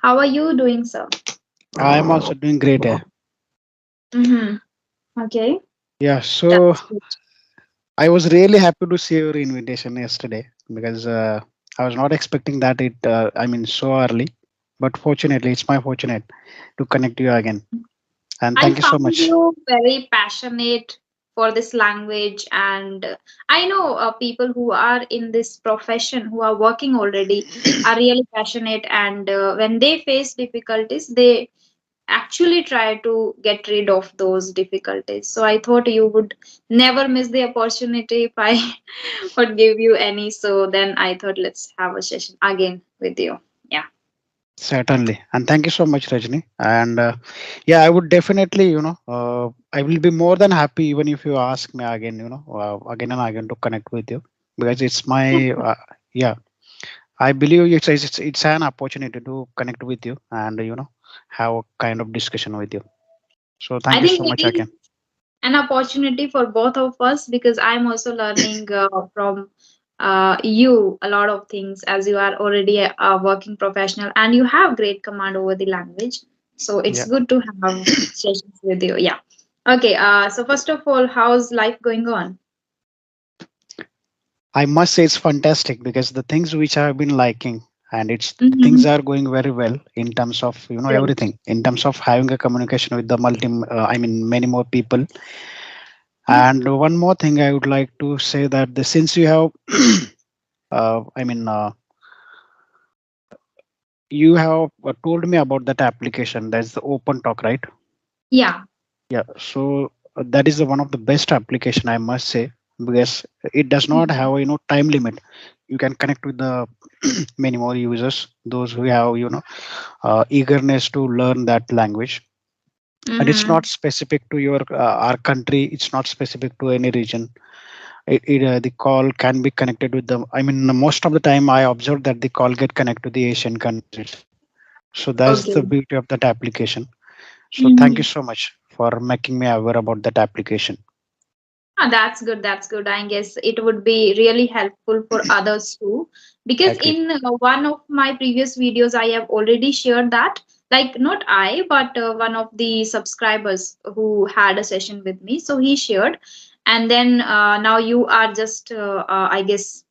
How are you doing, sir? I'm also doing great. Mm-hmm. Okay, Yeah, so that's good. I was really happy to see your invitation yesterday because I was not expecting that so early. But fortunately, it's my fortunate to connect you again. And I thank you so found much. you very passionate for this language, and I know people who are in this profession who are working already are really passionate, and when they face difficulties, they actually try to get rid of those difficulties. So I thought you would never miss the opportunity if I would give you any. So then I thought let's have a session again with you. Yeah. Certainly. And thank you so much, Rajni. And yeah, I would definitely, I will be more than happy even if you ask me again, again and again to connect with you because it's my, yeah, I believe it's an opportunity to connect with you and have a kind of discussion with you. So thank I you think so it much is again. an opportunity for both of us because I'm also learning from you a lot of things as you are already a working professional and you have great command over the language. So it's Yeah, good to have sessions with you. Yeah. Okay. So first of all, how's life going on? I must say it's fantastic because the things which I've been liking and it's the Mm-hmm. things are going very well in terms of Great. everything in terms of having a communication with the many more people. And Mm-hmm. one more thing I would like to say that since you have you have told me about that application, that's the open talk, right? Yeah. Yeah, so that is the one of the best application I must say because it does not Mm-hmm. have time limit. You can connect with the many more users, those who have eagerness to learn that language. And it's Mm-hmm. not specific to your our country. It's not specific to any region. The call can be connected with the. I mean, most of the time I observe that the call get connected to the Asian countries itself. So that's the Okay. beauty of that application. So thank you Mm-hmm. so much for making me aware about that application. Ah, that's good. That's good. I guess it would be really helpful for others too. Because Agreed. in one of my previous videos, I have already shared that. Like, not I, but one of the subscribers who had a session with me. So he shared. And then now you are just, I guess,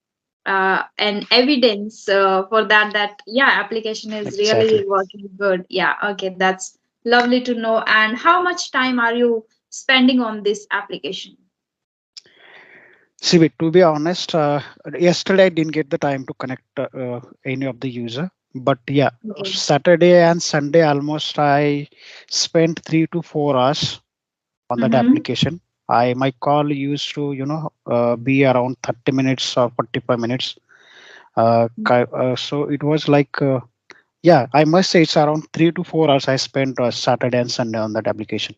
an evidence for that, that, yeah, application is really Exactly. working good. Yeah. Okay. That's lovely to know. And how much time are you spending on this application? See, to be honest, yesterday I didn't get the time to connect any of the user. But yeah, Okay. Saturday and Sunday almost I spent 3 to 4 hours on that Mm-hmm. application. My call used to be around 30 minutes or 45 minutes. So it was like yeah, I must say it's around 3 to 4 hours I spent Saturday and Sunday on that application.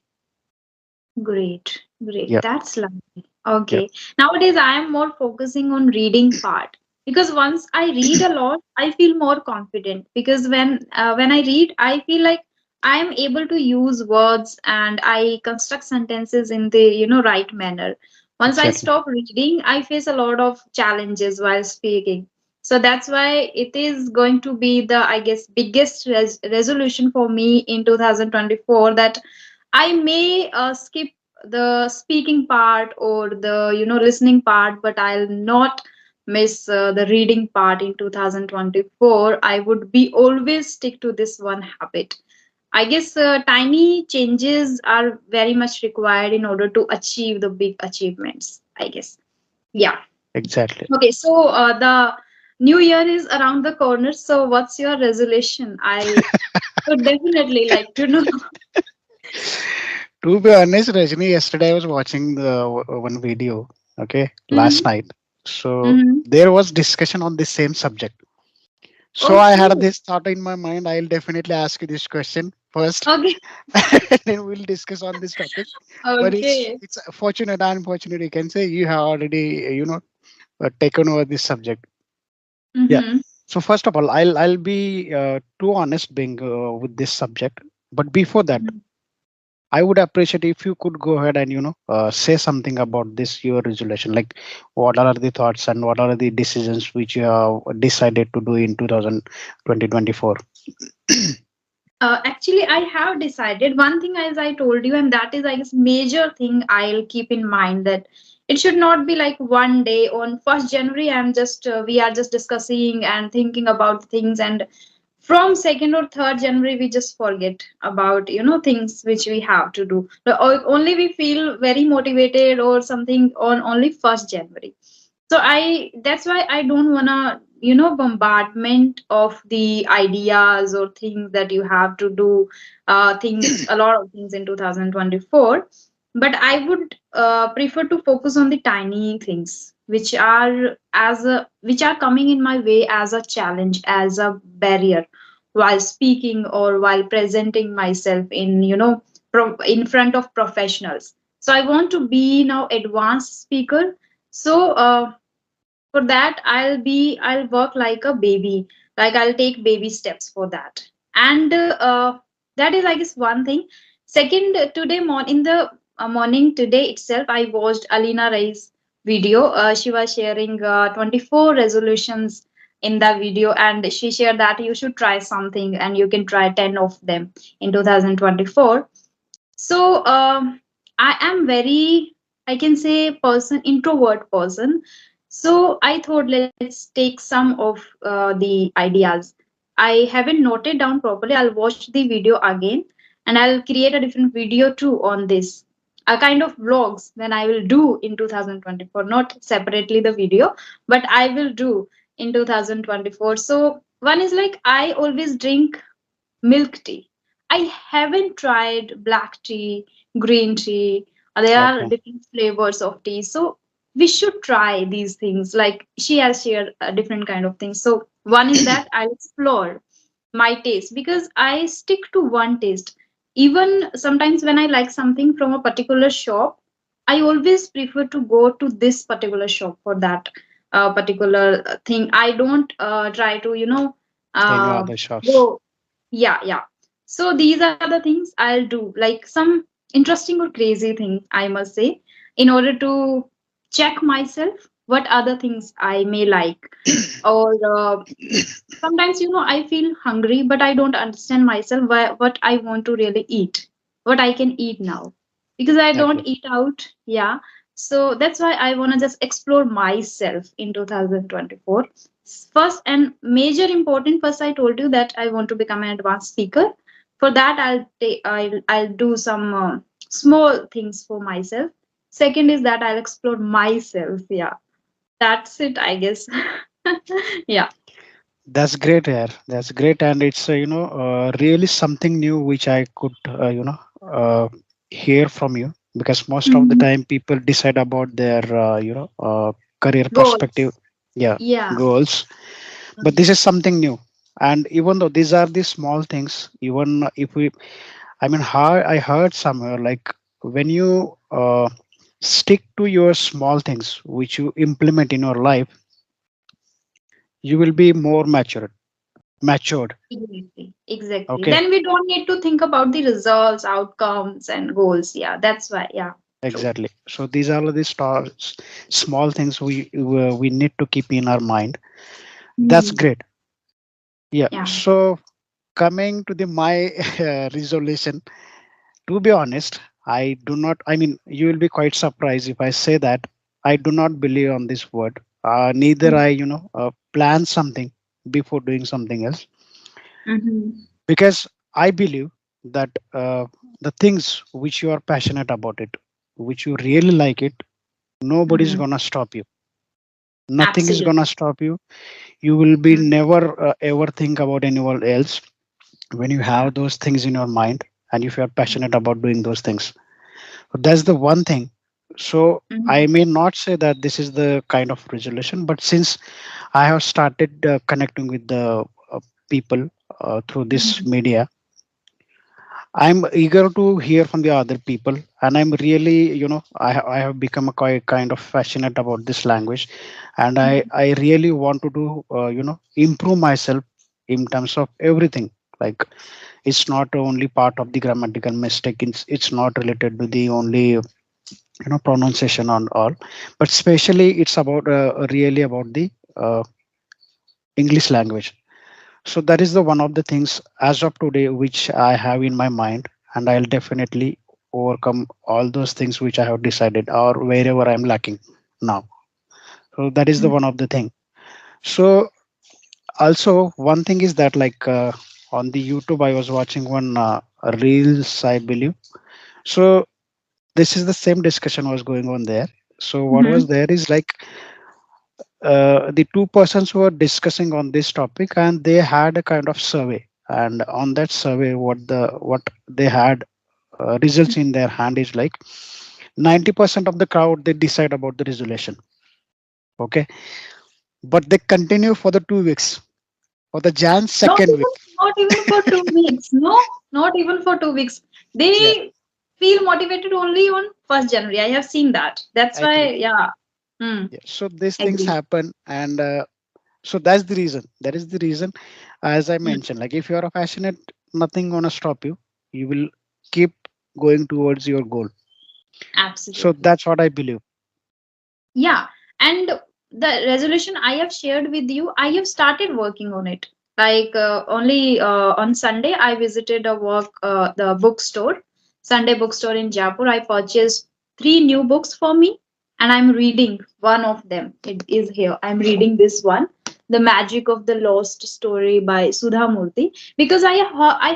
Great, great. Yeah, That's lovely. yeah, Okay. Nowadays, I am more focusing on reading part because once I read a lot, I feel more confident because when I read, I feel like I am able to use words and I construct sentences in the right manner. Once I exactly. stop reading, I face a lot of challenges while speaking. So that's why it is going to be the, I guess, biggest resolution for me in 2024 that I may skip the speaking part or the listening part, but I'll not miss the reading part in 2024. I would be always stick to this one habit. I guess tiny changes are very much required in order to achieve the big achievements. I guess. Yeah. Exactly. Okay. So the new year is around the corner. So what's your resolution? I would definitely like to know. To be honest, Rajni, yesterday I was watching the one video, okay, last Mhm. night. So Mhm. there was discussion on the same subject. So I Okay. had this thought in my mind. I'll definitely ask you this question first, Okay. and then we'll discuss on this topic. But Okay. it's fortunate and unfortunate. You can say you have already taken over this subject. Yeah. Mm-hmm. So first of all, I'll be too honest being with this subject. But before that, I would appreciate if you could go ahead and say something about this your resolution. Like, what are the thoughts and what are the decisions which you have decided to do in 2024? Actually, I have decided one thing, as I told you, and that is, I guess, major thing I'll keep in mind, that it should not be like one day on 1st January. We are just discussing and thinking about things, and from 2nd or 3rd January, we just forget about, things which we have to do. Only we feel very motivated or something on only 1st January. So that's why I don't wanna, bombardment of the ideas or things that you have to do, things, a lot of things in 2024. But I would prefer to focus on the tiny things which are coming in my way as a challenge, as a barrier, while speaking or while presenting myself in, in front of professionals. So I want to be now advanced speaker. So for that, I'll work like a baby, like I'll take baby steps for that. And that is, I guess, one thing. Second, today in the morning today itself, I watched Alina Rai's video. She was sharing 24 resolutions in that video, and she shared that you should try something and you can try 10 of them in 2024. So I am very, I can say, introvert person. So I thought, let's take some of the ideas. I haven't noted down properly. I'll watch the video again, and I'll create a different video too on this. A kind of vlogs when I will do in 2024, not separately the video, but I will do in 2024. So one is like, I always drink milk tea. I haven't tried black tea, green tea. There are Okay. different flavors of tea. So we should try these things. Like she has shared a different kind of things. So one is that I'll explore my taste, because I stick to one taste. Even sometimes when I like something from a particular shop, I always prefer to go to this particular shop for that particular thing. I don't try to, Any uh, other shops? go. Yeah, yeah. So these are the things I'll do, like some interesting or crazy thing, I must say, in order to check myself what other things I may like. Or sometimes, I feel hungry, but I don't understand myself what I want to really eat, what I can eat now, because I don't Okay. eat out. Yeah. So that's why I want to just explore myself in 2024. First and major important, first I told you that I want to become an advanced speaker. For that, I'll do some small things for myself. Second is that I'll explore myself. Yeah, that's it, I guess. Yeah. That's great, yeah. That's great, and it's really something new which I could hear from you, because most of the Mhm. time people decide about their career perspective, Goals. yeah, Yeah. goals. But this is something new, and even though these are the small things, even if we, I mean, how I heard somewhere like when you stick to your small things which you implement in your life, you will be more matured. Exactly. Exactly. Okay. Then we don't need to think about the results, outcomes, and goals. Yeah, that's why. Yeah, true. Exactly. So these are the stars, small things we need to keep in our mind. That's Mhm. great. Yeah. Yeah. So coming to the my resolution, to be honest, I do not. I mean, you will be quite surprised if I say that I do not believe on this word. Neither I, plan something before doing something else, Mm-hmm. because I believe that the things which you are passionate about it, which you really like it, nobody's Mm-hmm. gonna stop you. Nothing is Absolutely. gonna stop you. You will be Mm-hmm. never ever think about anyone else when you Yeah. have those things in your mind, and if you are passionate about doing those things. So that's the one thing. So I Mm-hmm. may not say that this is the kind of resolution, but since I have started connecting with the people through this Mm-hmm. media, I'm eager to hear from the other people, and I'm really, I have become a quite kind of passionate about this language, and I really want to do, improve myself in terms of everything. Like it's not only part of the grammatical mistake. It's not related to the only, pronunciation and all, but especially it's about really about the English language. So that is the one of the things as of today which I have in my mind, and I'll definitely overcome all those things which I have decided or wherever I'm lacking now. So that is the one of the thing. So also one thing is that like on the YouTube I was watching one reels, I believe. So this is the same discussion was going on there. So what Mm-hmm. was there is like the two persons who were discussing on this topic, and they had a kind of survey, and on that survey what they had results in their hand is like 90% of the crowd they decide about the resolution. Okay, but they continue for the 2 weeks, for the Jan Not second week. even, not even for 2 weeks. No, not even for 2 weeks. Yeah, They feel motivated only on 1st January. I have seen that. That's agree. why, yeah. Hmm. Yeah, so these things Agree. happen, and so that's the reason. That is the reason, as I Hmm. mentioned, like if you are a passionate, nothing gonna stop you. You will keep going towards your goal. So Absolutely. that's what I believe. Yeah. And the resolution I have shared with you, I have started working on it. Like only on Sunday, I visited the bookstore, Sunday bookstore in Jaipur. I purchased three new books for me, and I'm reading one of them. It is here. I'm reading this one, The Magic of the Lost Story by Sudha Murthy, because I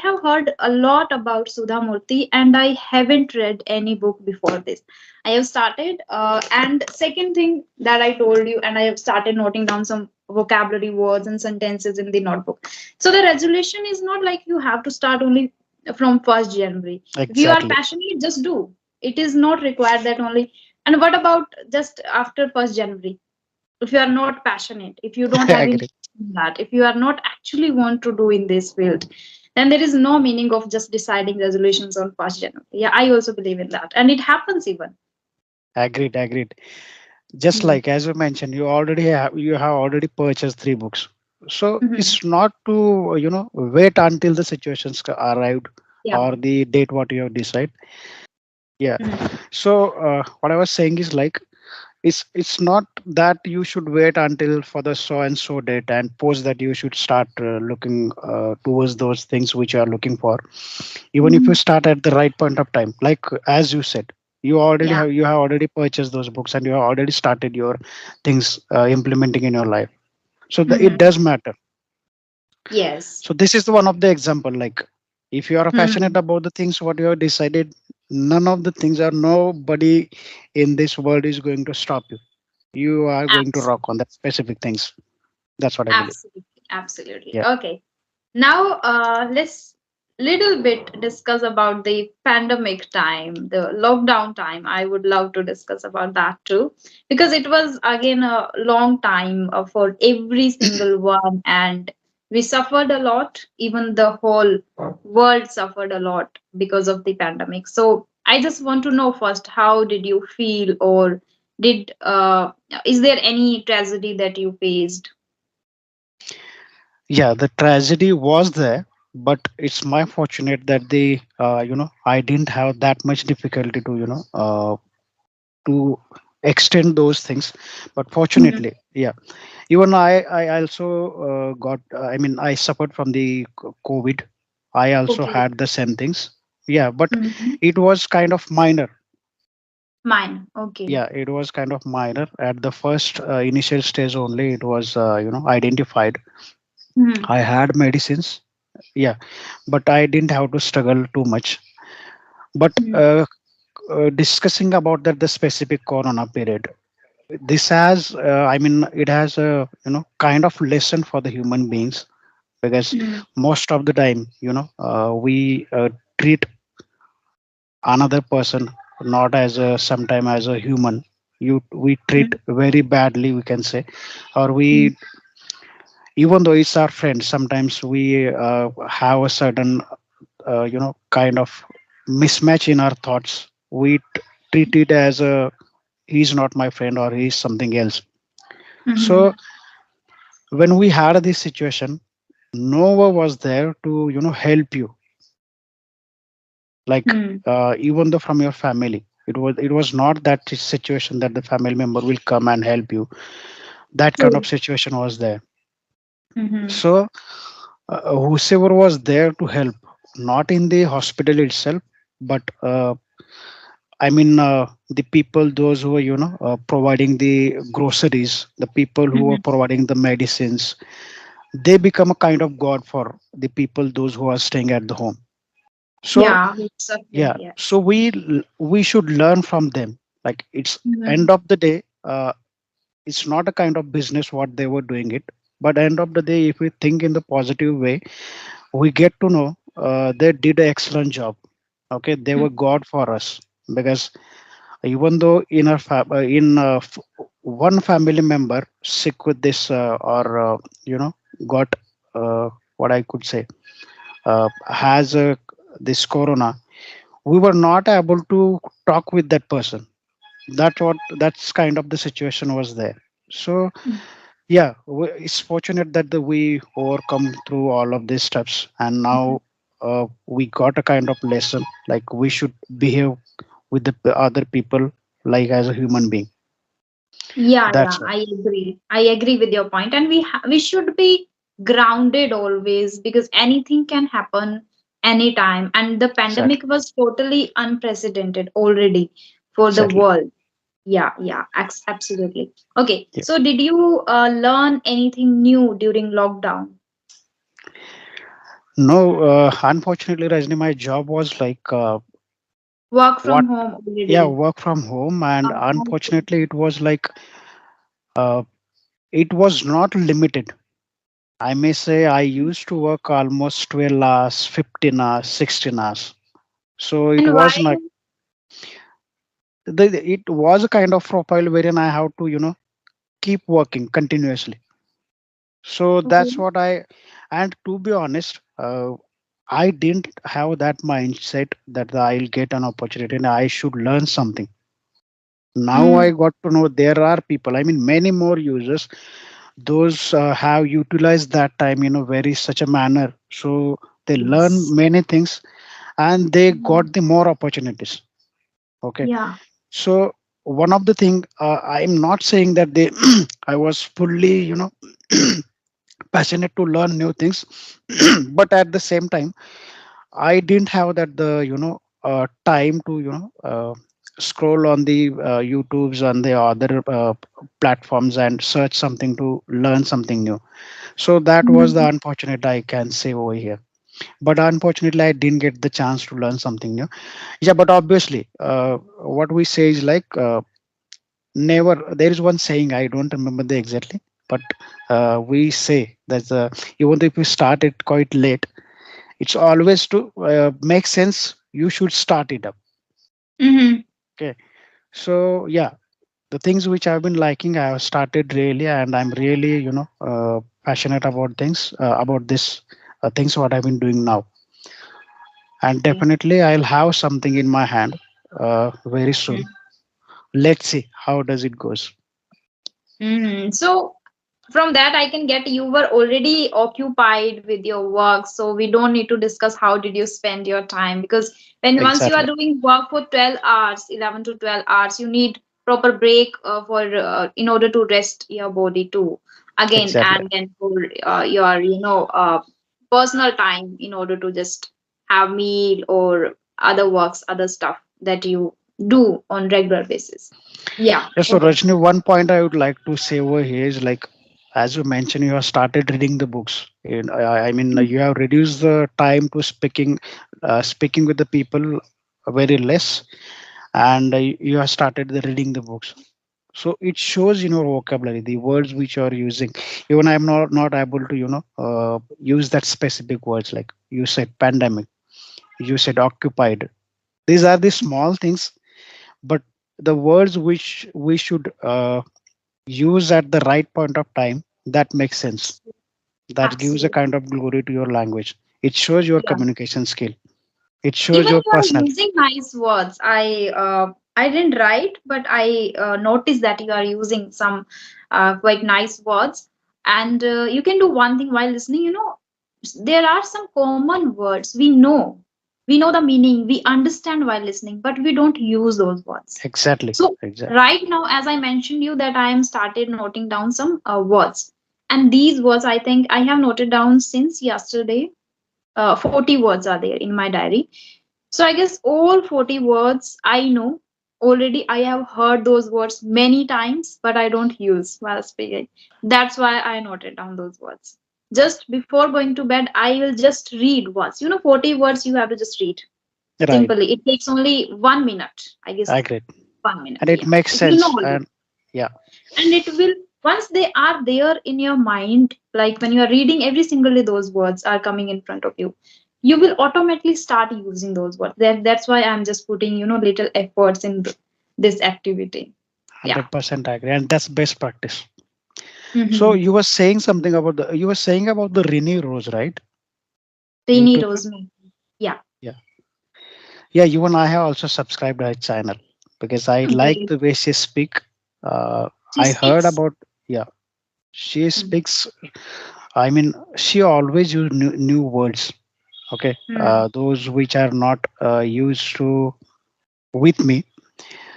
have heard a lot about Sudha Murthy, and I haven't read any book before this. I have started. And second thing that I told you, and I have started noting down some vocabulary words and sentences in the notebook. So the resolution is not like you have to start only from 1st January. If you are Exactly. passionate, just do. It is not required that only. And what about just after 1st January? If you are not passionate, if you don't I have agree. interest in that, if you are not actually want to do in this field, then there is no meaning of just deciding resolutions on 1st January. Yeah, I also believe in that, and it happens even. Agreed. Agreed. Just Hmm. like as you mentioned, you have already purchased 3 books. So Mhm. it's not to wait until the situations arrived Yeah. or the date what you have decide. Yeah. Mhm. So what I was saying is like it's not that you should wait until for the so and so date and post that you should start looking towards those things which you are looking for. Even if you Mhm. start at the right point of time, like as you said, Yeah. you have already purchased those books and you have already started your things implementing in your life. So it Mhm. does matter. Yes. So this is the one of the example, like if you are passionate Mhm. about the things what you have decided, none of the things or nobody in this world is going to stop you. You are going to Abs- rock on that specific things. That's what I believe. Absolutely. Absolutely. Yeah. Okay. Now, let's little bit discuss about the pandemic time, the lockdown time. I would love to discuss about that too, because it was again a long time for every single one, and we suffered a lot. Even the whole world suffered a lot because of the pandemic. So I just want to know first, how did you feel, or did is there any tragedy that you faced? Yeah, the tragedy was there, but it's my fortunate that the I didn't have that much difficulty to to extend those things. But Mhm. fortunately, yeah, even I also got I mean I suffered from the COVID. I also Okay. had the same things. Yeah, but Mhm. it was kind of minor. Mine. Okay. Yeah, it was kind of minor at the first initial stage only. It was identified. Mhm. I had medicines. Yeah, but I didn't have to struggle too much. But Mhm. discussing about that the specific corona period, this has I mean it has a kind of lesson for the human beings, because Mhm. most of the time we treat another person not as a sometime as a human. We treat Mhm. very badly, we can say, or Mhm. we, even though it's our friend, sometimes we have a certain kind of mismatch in our thoughts. We treat it as a he's not my friend or he's something else. So Mhm. when we had this situation, no one was there to help you, like Mhm. even though from your family, it was not that situation that the family member will come and help you. That kind of True. situation was there. Mhm. So whosoever was there to help, not in the hospital itself, but I mean, the people, those who are, providing the groceries, the people who are Mhm. providing the medicines, they become a kind of god for the people, those who are staying at the home. So Yeah, who's suffering? yeah, Yeah. so we should learn from them. Like it's Mhm. end of the day, it's not a kind of business what they were doing it, but end of the day, if we think in the positive way, we get to know they did an excellent job. Okay, they were god for us, because even though in our one family member sick with this or you know got what I could say has this corona, we were not able to talk with that person. That's kind of the situation was there. So yeah, it's fortunate that we overcome through all of these steps, and now we got a kind of lesson like we should behave with the other people like as a human being. Yeah, yeah, That's it. I agree. I agree with your point, and we should be grounded always because anything can happen anytime, and the Exactly. pandemic was totally unprecedented already for the Exactly. world. Yeah, yeah, absolutely. Okay, Yeah. so did you learn anything new during lockdown? No, unfortunately, Rajni, my job was like Work what? from home Yeah, already. work from home, and Okay. unfortunately, it was like uh, it was not limited. I may say I used to work almost 12 hours, 15 hours, 16 hours. So it And why? was like it was a kind of profile wherein I have to, keep working continuously. So Okay. that's what and to be honest, I didn't have that mindset that I'll get an opportunity and I should learn something. Now Mm, I got to know there are people, I mean, many more users, those have utilized that time in a very such a manner. So they learn yes. many things and they Mhm. got the more opportunities. Okay. Yeah. So one of the thing, I'm not saying that they, I was fully, passionate to learn new things, but at the same time I didn't have that the time to scroll on the YouTubes and the other platforms and search something to learn something new. So that was the Mhm. unfortunate I can say over here. But unfortunately I didn't get the chance to learn something new. Yeah, but obviously what we say is like never, there is one saying I don't remember the exactly, but we say that even if we start it quite late, it's always to make sense you should start it up. Mhm. Okay, so yeah, the things which I've been liking I have started really, and I'm really passionate about things about this things what I've been doing now, and Okay. definitely I'll have something in my hand very soon. Let's see how does it goes. So from that I can get you were already occupied with your work, so we don't need to discuss how did you spend your time, because when once you are Exactly. doing work for 12 hours, 11 to 12 hours, you need proper break for in order to rest your body too again, Exactly. and then for your personal time in order to just have meal or other works, other stuff that you do on regular basis. Yeah. Yeah, so Okay. Rajni, one point I would like to say over here is like, as you mentioned, you have started reading the books. I mean, you have reduced the time to speaking with the people very less, and you have started the reading the books. So it shows in your vocabulary the words which you are using. Even I'm not able to use that specific words, like you said pandemic, you said occupied. These are the small things, but the words which we should use at the right point of time, that makes sense. That gives a kind Absolutely. of glory to your language. It shows your Yeah. communication skill. It shows Even your you are personality. using nice words. I didn't write, but I noticed that you are using some quite nice words. And you can do one thing while listening. There are some common words we know the meaning, we understand while listening, but we don't use those words. Exactly. So Exactly. right now, as I mentioned you that I am started noting down some words. And these words, I think I have noted down since yesterday. 40 words are there in my diary. So I guess all 40 words I know already. I have heard those words many times, but I don't use while speaking. That's why I noted down those words. Just before going to bed, I will just read words. 40 words you have to just read. Right. Simply. It takes only 1 minute. I guess Agreed. 1 minute. And it Yeah. makes It will know sense. all this. And yeah, And it will, once they are there in your mind, like when you are reading every single day, those words are coming in front of you. You will automatically start using those words. That's why I'm just putting, little efforts in this activity. Yeah. 100% agree. And that's best practice. So Mm-hmm. you were saying something about the Rini Rose, right? Rini YouTube. Rosemary. Yeah. Yeah. Yeah, you and I have also subscribed her channel because I like Great. the way she speak. She I heard speaks. about, yeah, she Mm-hmm. speaks. I mean, she always use new words. Okay, those which are not used to with me.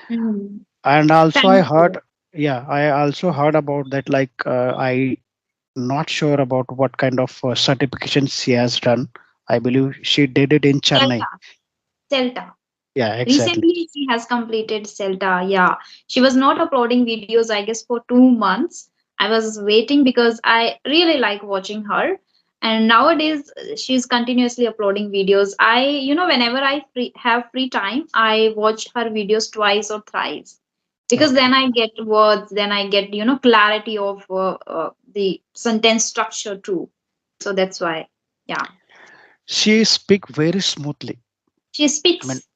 Mm-hmm. And also I Thank heard, you. yeah, I also heard about that. Like, I not sure about what kind of certification she has done. I believe she did it in Chennai. Celta. Celta. Yeah, exactly. Recently, she has completed CELTA. Yeah, she was not uploading videos, I guess, for 2 months. I was waiting because I really like watching her. And nowadays, she's continuously uploading videos. Whenever I have free time, I watch her videos twice or thrice because Okay. then I get words, then I get, clarity of the sentence structure too. So that's why, yeah, She speak very smoothly. she I mean, speaks.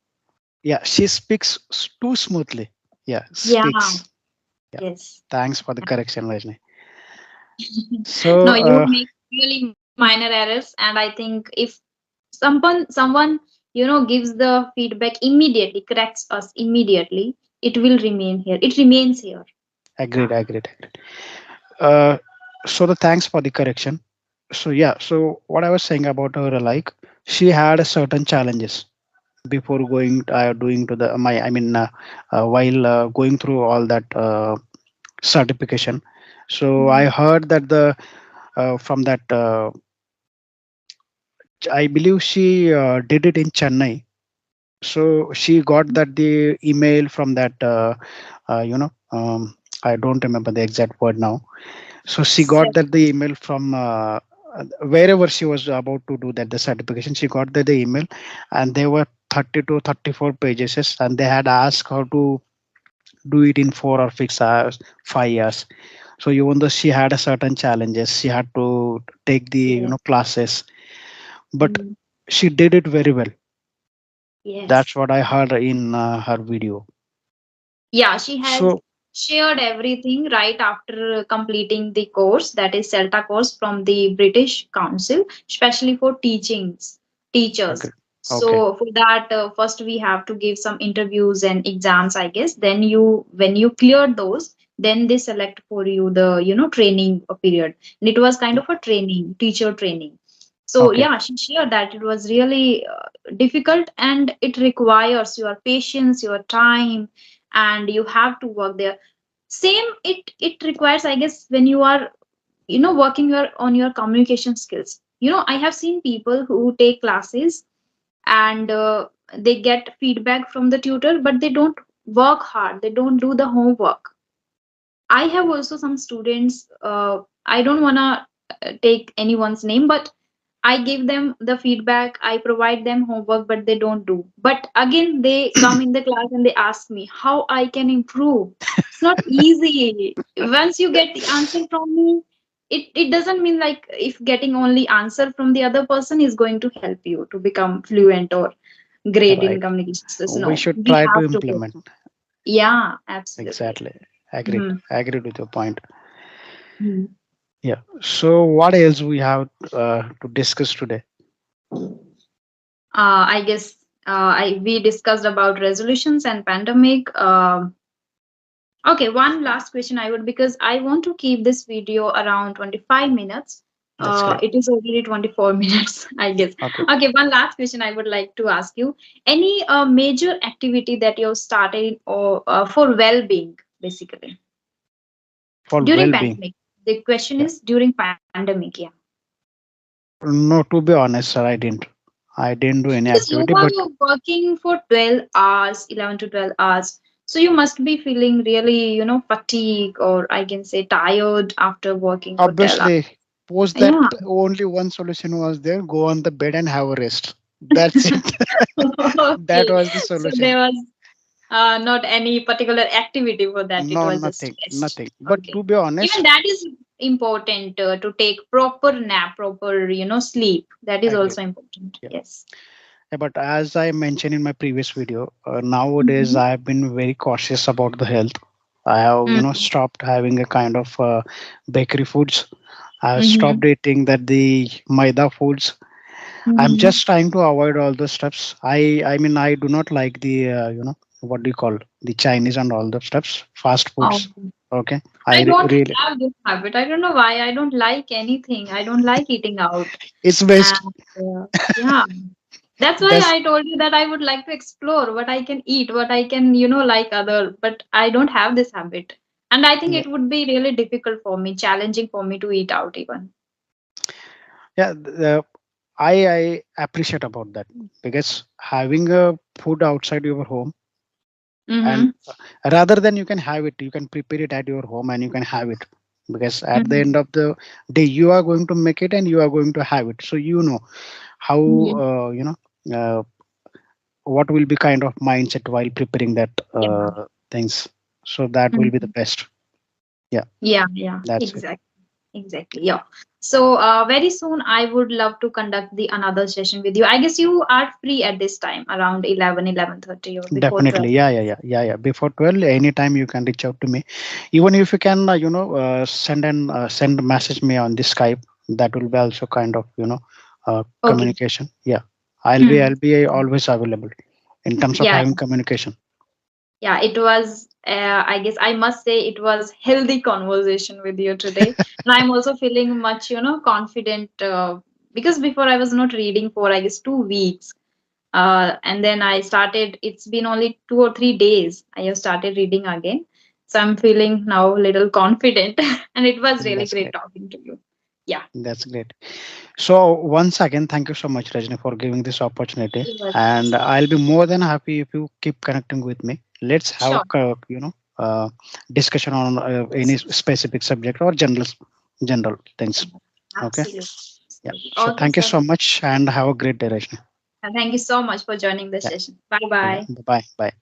yeah, she speaks too smoothly. Yeah, Yeah, speaks. Yeah. yes. Thanks for the correction, Rajni. No, So, you make really minor errors, and I think if someone gives the feedback immediately, corrects us immediately, it will remain here. It remains here. agreed, Yeah. agreed, agreed. Uh, so the thanks for the correction. So yeah, so what I was saying about her, like she had a certain challenges before going doing to the my I mean while going through all that certification. So I Mhm. heard that the from that I believe she did it in Chennai. So she got that the email from that I don't remember the exact word now. So she got So, that the email from wherever she was about to do that the certification. She got that the email, and they were 30 to 34 pages, and they had asked her to do it in 4 or 6 hours, 5 years. So even though she had a certain challenges, she had to take the yeah. classes, but Mhm. she did it very well. Yes. That's what I heard in her video. Yeah, she has So shared everything right after completing the course, that is CELTA course from the British Council, especially for teachers. okay, okay, So for that, first we have to give some interviews and exams, I guess. Then when you clear those, then they select for you the training period. And it was kind of a training, teacher training. So okay. yeah, she shared that it was really difficult, and it requires your patience, your time, and you have to work there. Same, it requires, I guess, when you are working on your communication skills. I have seen people who take classes, and they get feedback from the tutor, but they don't work hard, they don't do the homework. I have also some students, I don't want to take anyone's name, but I give them the feedback, I provide them homework, but they don't do. But again, they come in the class and they ask me how I can improve. It's not easy. Once you get the answer from me, it doesn't mean like if getting only answer from the other person is going to help you to become fluent or great in Right. communication skills. We No, should we try to have to work. implement. Yeah, absolutely. Exactly. Agreed. Mhm. Agreed with your point. Mhm. Yeah. So what else we have to discuss today? I guess we discussed about resolutions and pandemic. Okay, one last question I would, because I want to keep this video around 25 minutes. That's great. It is already 24 minutes, I guess. Okay. Okay, one last question I would like to ask you. Any major activity that you started or for well-being, basically, For during well-being. pandemic? The question Yeah. is during pandemic, yeah. No, to be honest, sir, I didn't do any Because you activity, but are working for 12 hours, 11 to 12 hours. So you must be feeling really, fatigue, or I can say tired after working for 12 hours. obviously, post that, Yeah. only one solution was there: go on the bed and have a rest. That's it. That Okay. was the So solution. there was not any particular activity for that. It No, was just nothing, rest. nothing. But Okay. to be Even honest, that is important to take proper nap, proper, sleep. That is I agree. also important. Yeah. Yes. Yeah, but as I mentioned in my previous video, nowadays Mm-hmm. I have been very cautious about the health. I have, stopped having a kind of bakery foods. I have Mm-hmm. stopped eating that the maida foods. I'm Mm-hmm. just trying to avoid all those stuffs. I mean, I do not like the, what do you call, the Chinese and all those stuffs, fast Oh, foods. Okay, I I don't really, have this habit. I don't know why. I don't like anything. I don't like eating out. it's best. And yeah, that's why That's I told you that I would like to explore what I can eat, what I can, like other, but I don't have this habit. And I think yeah, it would be really difficult for me, challenging for me to eat out even. yeah. I appreciate about that because having a food outside your home, and Mm-hmm. rather than you can have it, you can prepare it at your home and you can have it, because at the end Mm-hmm. of the day you are going to make it and you are going to have it, so you know how, Mm-hmm. uh, what will be kind of mindset while preparing that Yeah. things, so that will be the Mhm. best. Yeah, Yeah, that's it. exactly. Exactly. Yeah. So very soon I would love to conduct the another session with you. I guess you are free at this time around 11:30 or before Definitely, 12. yeah. Before 12, anytime you can reach out to me. Even if you can, send a message me on the Skype, that will be also kind of, Okay. communication. Yeah, I'll be Hmm. I'll be always available in terms of Yeah. having communication. Yeah, it was, I guess I must say it was healthy conversation with you today. And I'm also feeling much, confident because before I was not reading for, I guess, 2 weeks. And then I started, it's been only 2 or 3 days. I have started reading again. So I'm feeling now a little confident. And it was really That's great great. talking to you. Yeah. That's great. So once again, thank you so much, Rajni, for giving this opportunity. You were- And I'll be more than happy if you keep connecting with me. Let's have, Sure. discussion on any specific subject or general things. Okay. Absolutely. Yeah. Absolutely. So Okay, thank you sir. so much and have a great day, Rajni. And thank you so much for joining the Yeah. session. Bye bye. Bye. Bye. Bye.